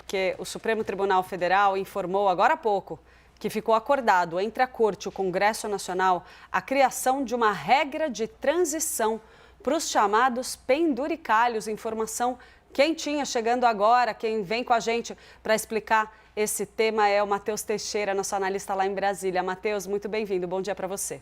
porque o Supremo Tribunal Federal informou agora há pouco que ficou acordado entre a Corte e o Congresso Nacional a criação de uma regra de transição para os chamados penduricalhos. Informação quentinha chegando agora. Quem vem com a gente para explicar esse tema é o Matheus Teixeira, nosso analista lá em Brasília. Matheus, muito bem-vindo. Bom dia para você.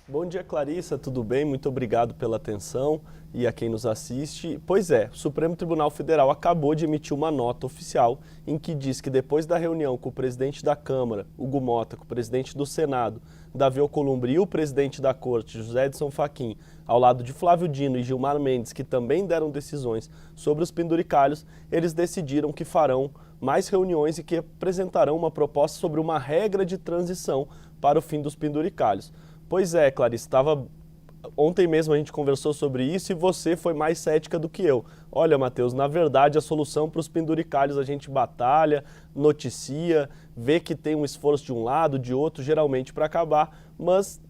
Bom dia, Clarissa, tudo bem? Muito obrigado pela atenção e a quem nos assiste. Pois é, o Supremo Tribunal Federal acabou de emitir uma nota oficial em que diz que depois da reunião com o presidente da Câmara, Hugo Motta, com o presidente do Senado, Davi Alcolumbre, e o presidente da Corte, José Edson Fachin, ao lado de Flávio Dino e Gilmar Mendes, que também deram decisões sobre os penduricalhos, eles decidiram que farão mais reuniões e que apresentarão uma proposta sobre uma regra de transição para o fim dos penduricalhos. Pois é, Clarice, ontem mesmo a gente conversou sobre isso e você foi mais cética do que eu. Olha, Matheus, na verdade a solução para os penduricalhos a gente batalha, noticia, vê que tem um esforço de um lado, de outro, geralmente para acabar, mas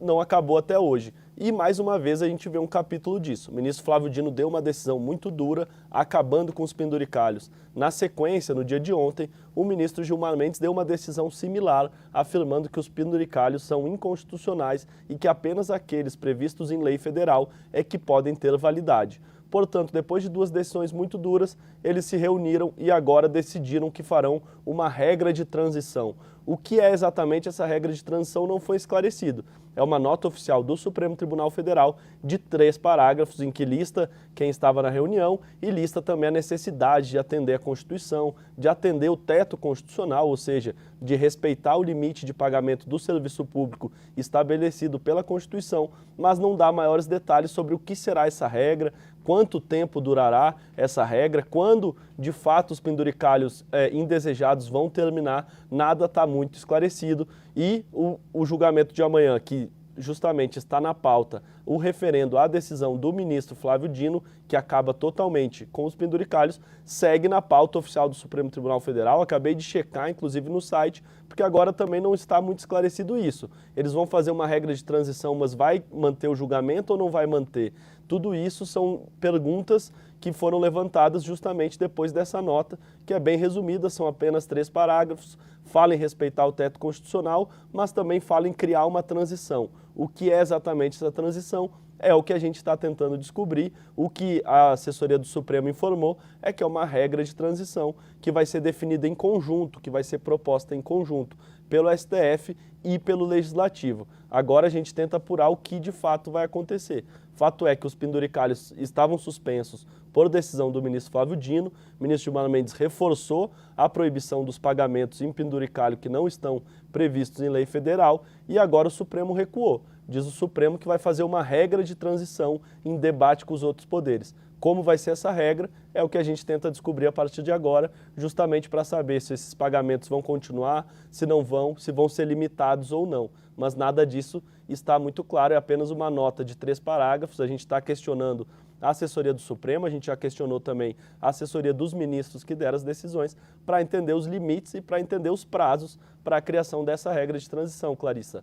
não acabou até hoje. E mais uma vez a gente vê um capítulo disso. O ministro Flávio Dino deu uma decisão muito dura, acabando com os penduricalhos. Na sequência, no dia de ontem, o ministro Gilmar Mendes deu uma decisão similar, afirmando que os penduricalhos são inconstitucionais e que apenas aqueles previstos em lei federal é que podem ter validade. Portanto, depois de duas decisões muito duras, eles se reuniram e agora decidiram que farão uma regra de transição. O que é exatamente essa regra de transição não foi esclarecido. É uma nota oficial do Supremo Tribunal Federal de 3 parágrafos em que lista quem estava na reunião e lista também a necessidade de atender a Constituição, de atender o teto constitucional, ou seja, de respeitar o limite de pagamento do serviço público estabelecido pela Constituição, mas não dá maiores detalhes sobre o que será essa regra, quanto tempo durará essa regra, quando de fato os penduricalhos indesejados vão terminar, nada está muito esclarecido e o julgamento de amanhã, que justamente está na pauta, o referendo à decisão do ministro Flávio Dino, que acaba totalmente com os penduricalhos, segue na pauta oficial do Supremo Tribunal Federal. Acabei de checar, inclusive, no site, porque agora também não está muito esclarecido isso. Eles vão fazer uma regra de transição, mas vai manter o julgamento ou não vai manter? Tudo isso são perguntas que foram levantadas justamente depois dessa nota, que é bem resumida, são apenas 3 parágrafos, fala em respeitar o teto constitucional, mas também fala em criar uma transição. O que é exatamente essa transição? É o que a gente está tentando descobrir. O que a assessoria do Supremo informou é que é uma regra de transição que vai ser definida em conjunto, que vai ser proposta em conjunto pelo STF e pelo Legislativo. Agora a gente tenta apurar o que de fato vai acontecer. Fato é que os penduricalhos estavam suspensos por decisão do ministro Flávio Dino. O ministro Gilmar Mendes reforçou a proibição dos pagamentos em penduricalho que não estão previstos em lei federal e agora o Supremo recuou. Diz o Supremo que vai fazer uma regra de transição em debate com os outros poderes. Como vai ser essa regra é o que a gente tenta descobrir a partir de agora, justamente para saber se esses pagamentos vão continuar, se não vão, se vão ser limitados ou não. Mas nada disso está muito claro, é apenas uma nota de 3 parágrafos. A gente está questionando a assessoria do Supremo, a gente já questionou também a assessoria dos ministros que deram as decisões para entender os limites e para entender os prazos para a criação dessa regra de transição, Clarissa.